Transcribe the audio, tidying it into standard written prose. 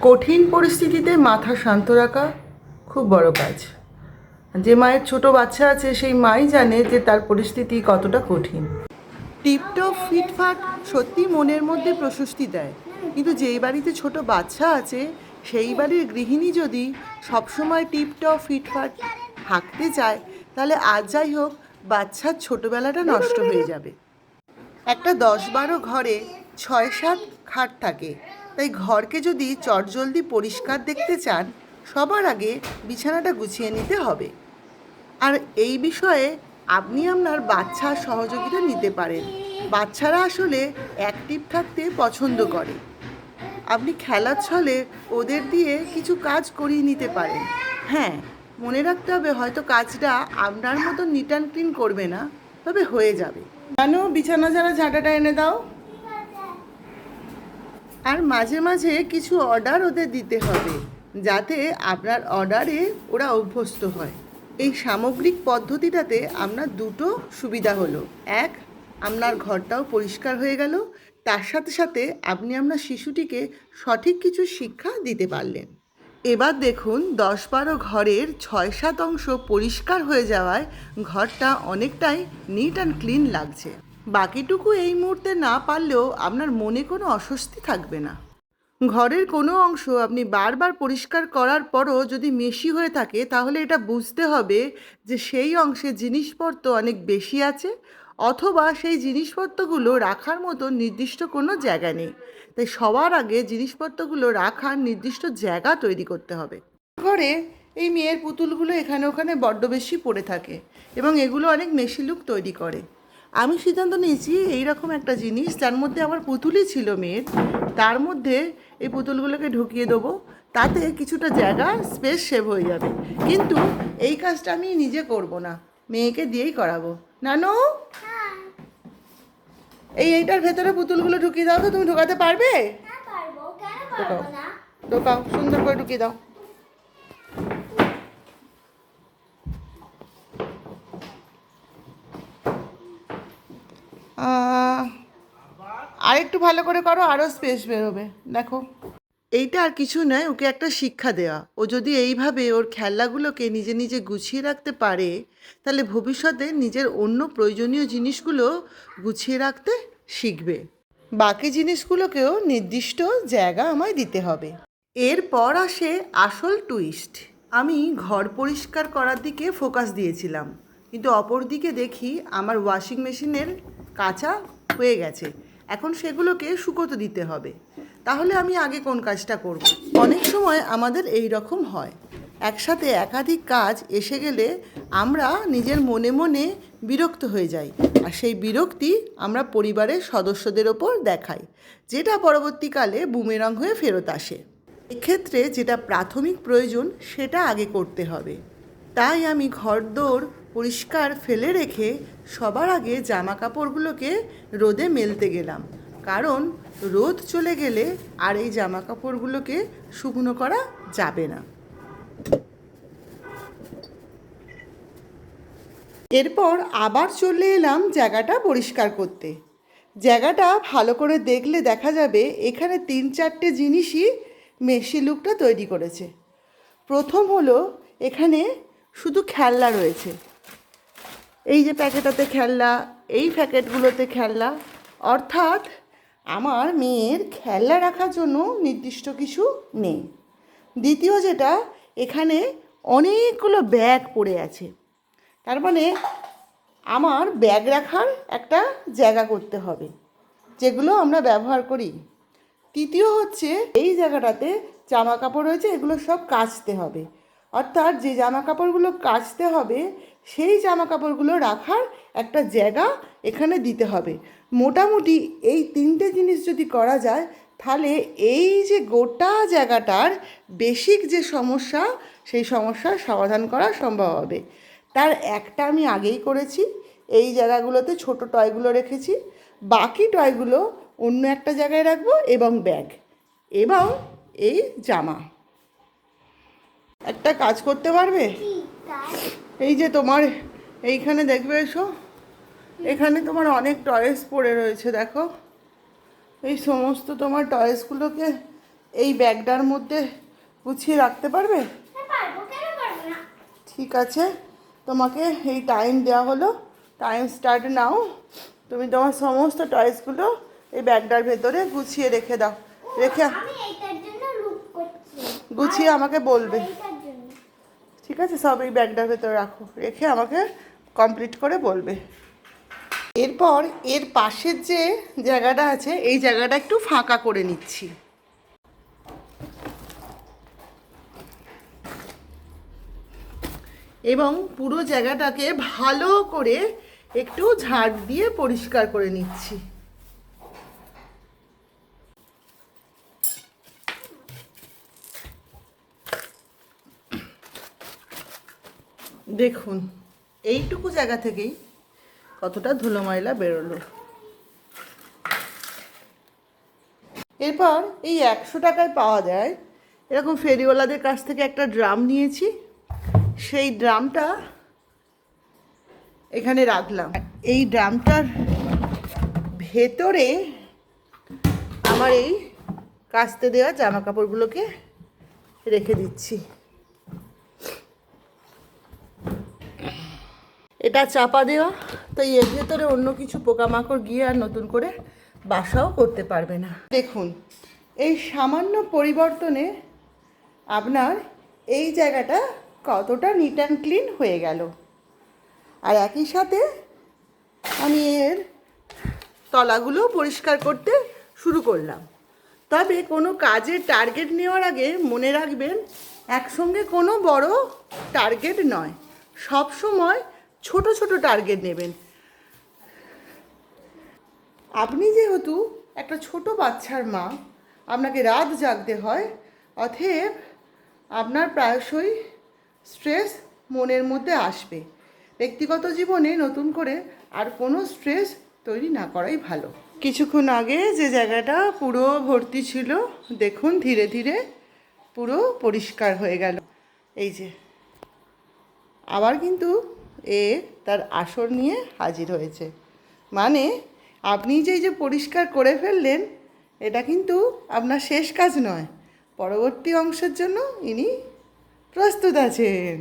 কঠিন পরিস্থিতিতে মাথা শান্ত রাখা খুব বড় কাজ। যে মায়ের ছোট বাচ্চা আছে সেই মাই জানে যে তার পরিস্থিতি কতটা কঠিন। টিপটপ ফিটফাট সত্যি মনের মধ্যে প্রশস্তি দেয়, কিন্তু যেই বাড়িতে ছোট বাচ্চা আছে সেই বাড়ির গৃহিণী যদি সবসময় টিপটপ ফিটফাট থাকতে চায় তাহলে আজ যাই হোক বাচ্চার ছোটোবেলাটা নষ্ট হয়ে যাবে। একটা 10-12 ঘরে 6-7 খাট থাকে, তাই ঘরকে যদি চটজলদি পরিষ্কার দেখতে চান সবার আগে বিছানাটা গুছিয়ে নিতে হবে। আর এই বিষয়ে আপনি আপনার বাচ্চার সহযোগিতা নিতে পারেন। বাচ্চারা আসলে অ্যাক্টিভ থাকতে পছন্দ করে। আপনি খেলার ছলে ওদের দিয়ে কিছু কাজ করিয়ে নিতে পারেন। হ্যাঁ, মনে রাখতে হবে হয়তো কাজটা আপনার মতো নিট অ্যান্ড ক্লিন করবে না, তবে হয়ে যাবে। কেন বিছানা ঝাড়া ঝাঁটাটা এনে দাও। আর মাঝে মাঝে কিছু অর্ডার ওদের দিতে হবে যাতে আপনার অর্ডারে ওরা অভ্যস্ত হয়। এই সামগ্রিক পদ্ধতিটাতে আপনার দুটো সুবিধা হলো, এক, আপনার ঘরটাও পরিষ্কার হয়ে গেল, তার সাথে সাথে আপনি আপনার শিশুটিকে সঠিক কিছু শিক্ষা দিতে পারলেন। এবার দেখুন 10-12 ঘরের 6-7 অংশ পরিষ্কার হয়ে যাওয়ায় ঘরটা অনেকটাই নিট অ্যান্ড ক্লিন লাগছে। বাকিটুকু এই মুহূর্তে না পারলেও আপনার মনে কোনো অস্বস্তি থাকবে না। ঘরের কোনো অংশ আপনি বারবার পরিষ্কার করার পরও যদি মেশি হয়ে থাকে তাহলে এটা বুঝতে হবে যে সেই অংশে জিনিসপত্র অনেক বেশি আছে, অথবা সেই জিনিসপত্রগুলো রাখার মতো নির্দিষ্ট কোনো জায়গা নেই। তাই সবার আগে জিনিসপত্রগুলো রাখার নির্দিষ্ট জায়গা তৈরি করতে হবে। ঘরে এই মেয়ের পুতুলগুলো এখানে ওখানে বড্ড বেশি পড়ে থাকে এবং এগুলো অনেক মেশি লুক তৈরি করে। আমি সিদ্ধান্ত নিয়েছি এইরকম একটা জিনিস যার মধ্যে আমার পুতুলই ছিল মেয়ের, তার মধ্যে এই পুতুলগুলোকে ঢুকিয়ে দেবো, তাতে কিছুটা জায়গা স্পেস সেভ হয়ে যাবে। কিন্তু এই কাজটা আমি নিজে করব না, মেয়েকে দিয়েই করাবো। নানু, এইটার ভেতরে পুতুলগুলো ঢুকিয়ে দাও তো, তুমি ঢোকাতে পারবে? ঢোকাও, ঢোকাও, সুন্দর করে ঢুকিয়ে দাও। আর একটু ভালো করে করো, আরও স্পেস বেরোবে। দেখো, এইটা আর কিছু নয়, ওকে একটা শিক্ষা দেওয়া। ও যদি এইভাবে ওর খেলনাগুলোকে নিজে নিজে গুছিয়ে রাখতে পারে তাহলে ভবিষ্যতে নিজের অন্য প্রয়োজনীয় জিনিসগুলো গুছিয়ে রাখতে শিখবে। বাকি জিনিসগুলোকেও নির্দিষ্ট জায়গা আমায় দিতে হবে। এরপর আসে আসল টুইস্ট। আমি ঘর পরিষ্কার করার দিকে ফোকাস দিয়েছিলাম, কিন্তু অপর দিকে দেখি আমার ওয়াশিং মেশিনের কাচা হয়ে গেছে, এখন সেগুলোকে শুকোতে দিতে হবে। তাহলে আমি আগে কোন কাজটা করব? অনেক সময় আমাদের এই রকম হয়, একসাথে একাধিক কাজ এসে গেলে আমরা নিজের মনে মনে বিরক্ত হয়ে যাই, আর সেই বিরক্তি আমরা পরিবারের সদস্যদের ওপর দেখাই, যেটা পরবর্তীকালে বুমেরাং হয়ে ফেরত আসে। এক্ষেত্রে যেটা প্রাথমিক প্রয়োজন সেটা আগে করতে হবে। তাই আমি ঘরদোর পরিষ্কার ফেলে রেখে সবার আগে জামা কাপড়গুলোকে রোদে মেলতে গেলাম, কারণ রোদ চলে গেলে আর এই জামা কাপড়গুলোকে শুকনো করা যাবে না। এরপর আবার চলে এলাম জায়গাটা পরিষ্কার করতে। জায়গাটা ভালো করে দেখলে দেখা যাবে এখানে 3-4টে জিনিসই মেশি লুকটা তৈরি করেছে। প্রথম হলো, এখানে শুধু খেলনা রয়েছে। এই যে প্যাকেটাতে খেলনা, এই প্যাকেটগুলোতে খেলনা, অর্থাৎ আমার মেয়ের খেলনা রাখার জন্য নির্দিষ্ট কিছু নেই। দ্বিতীয় যেটা, এখানে অনেকগুলো ব্যাগ পড়ে আছে, তার মানে আমার ব্যাগ রাখার একটা জায়গা করতে হবে যেগুলো আমরা ব্যবহার করি। তৃতীয় হচ্ছে, এই জায়গাটাতে জামা কাপড় রয়েছে, এগুলো সব কাচতে হবে, অর্থাৎ যে জামা কাপড়গুলো কাচতে হবে সেই জামা কাপড়গুলো রাখার একটা জায়গা এখানে দিতে হবে। মোটামুটি এই 3টে জিনিস যদি করা যায় তাহলে এই যে গোটা জায়গাটার বেসিক যে সমস্যা সেই সমস্যার সমাধান করা সম্ভব হবে। তার একটা আমি আগেই করেছি, এই জায়গাগুলোতে ছোট টয়গুলো রেখেছি, বাকি টয়গুলো অন্য একটা জায়গায় রাখবো, এবং ব্যাগ এবং এই জামা। একটা কাজ করতে পারবে? এই যে তোমার এইখানে দেখবে, এসো, এখানে তোমার অনেক টয়েস পড়ে রয়েছে, দেখো। এই সমস্ত তোমার টয়েসগুলোকে এই ব্যাগটার মধ্যে গুছিয়ে রাখতে পারবে? হ্যাঁ, পারবো, কেন পারবো না? ঠিক আছে, তোমাকে এই টাইম দেওয়া হলো, টাইম স্টার্ট নাও। তুমি তোমার সমস্ত টয়েসগুলো এই ব্যাগটার ভেতরে গুছিয়ে রেখে দাও। রেখে আমি এইটার জন্য লুক করছি। গুছিয়ে আমাকে বলবে। এইটার জন্য। ঠিক আছে, সব এই ব্যাগটার ভেতরে রাখো, রেখে আমাকে কমপ্লিট করে বলবে। এরপর এর পাশের যে জায়গাটা আছে এই জায়গাটা একটু ফাঁকা করে নিচ্ছি। এবং পুরো জায়গাটাকে ভালো করে একটু ঝাড় দিয়ে পরিষ্কার করে নিচ্ছি। দেখুন এইটুকু জায়গা থেকেই কতটা ধুলো ময়লা বেরোলো। এরপর এই 100 টাকায় পাওয়া যায় এরকম ফেরিওয়ালাদের কাছ থেকে একটা ড্রাম নিয়েছি, সেই ড্রামটা এখানে রাখলাম। এই ড্রামটার ভেতরে আমার এই কাচতে দেওয়া জামা কাপড়গুলোকে রেখে দিচ্ছি। এটা চাপা দেওয়া, তাই এর ভেতরে অন্য কিছু পোকামাকড় গিয়ে আর নতুন করে বাসাও করতে পারবে না। দেখুন এই সামান্য পরিবর্তনে আপনার এই জায়গাটা কতটা নিট অ্যান্ড ক্লিন হয়ে গেল। আর একই সাথে আমি এর তলাগুলো পরিষ্কার করতে শুরু করলাম। তবে কোনো কাজের টার্গেট নেওয়ার আগে মনে রাখবেন, একসঙ্গে কোনো বড় টার্গেট নয়, সব সময় ছোট ছোট টার্গেট নেবেন। আপনি যেহেতু একটা ছোট বাচ্চার মা, আপনাকে রাত জাগতে হয়, অতএব আপনার প্রায়শই স্ট্রেস মনের মধ্যে আসবে। ব্যক্তিগত জীবনে নতুন করে আর কোনো স্ট্রেস তৈরি না করাই ভালো। কিছুক্ষণ আগে যে জায়গাটা পুরো ভর্তি ছিল, দেখুন ধীরে ধীরে পুরো পরিষ্কার হয়ে গেল। এই যে আবার কিন্তু তার আসর নিয়ে হাজির হয়েছে। মানে আপনি যে পরিষ্কার করে ফেললেন, এটা কিন্তু আপনার শেষ কাজ নয়, পরবর্তী অংশের জন্য ইনি প্রস্তুত আছেন।